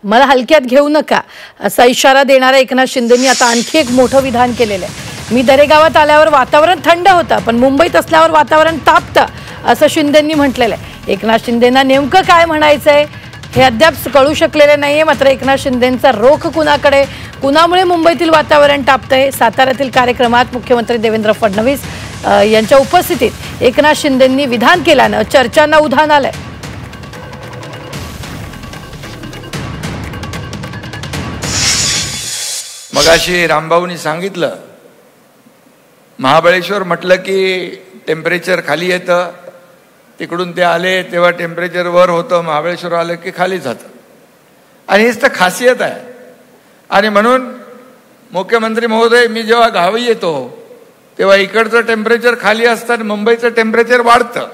मला हलक्यात घेऊ नका असा इशारा देणाऱ्या एकनाथ शिंदेंनी आता आणखी एक मोठं विधान केलेलं आहे। मी दरेगावात आल्यावर वातावरण थंड होतं, पण मुंबईत असल्यावर वातावरण तापतं असं शिंदेंनी म्हटलेलं आहे। एकनाथ शिंदेंना नेमकं काय म्हणायचंय हे अद्याप कळू शकलेले नाहीये। मात्र एकनाथ शिंदेंचा रोख कुणाकडे, कुणामुळे मुंबईतील वातावरण तापतंय? साताऱ्यातील कार्यक्रमात मुख्यमंत्री देवेंद्र फडणवीस यांच्या उपस्थितीत एकनाथ शिंदेंनी विधान केल्यानं चर्चांना उधाण आलंय। मगाशी रामभाऊनी सांगितलं, महाबळेश्वर म्हटलं की टेम्परेचर खाली येतं, तिकडून ते आले तेव्हा टेम्परेचर वर होतं, महाबळेश्वर आलं की खाली जातं, आणि हीच तर खासियत आहे। आणि म्हणून मुख्यमंत्री महोदय, मी जेव्हा गावी येतो तेव्हा इकडचं टेम्परेचर खाली असतं, मुंबईचं टेम्परेचर वाढतं।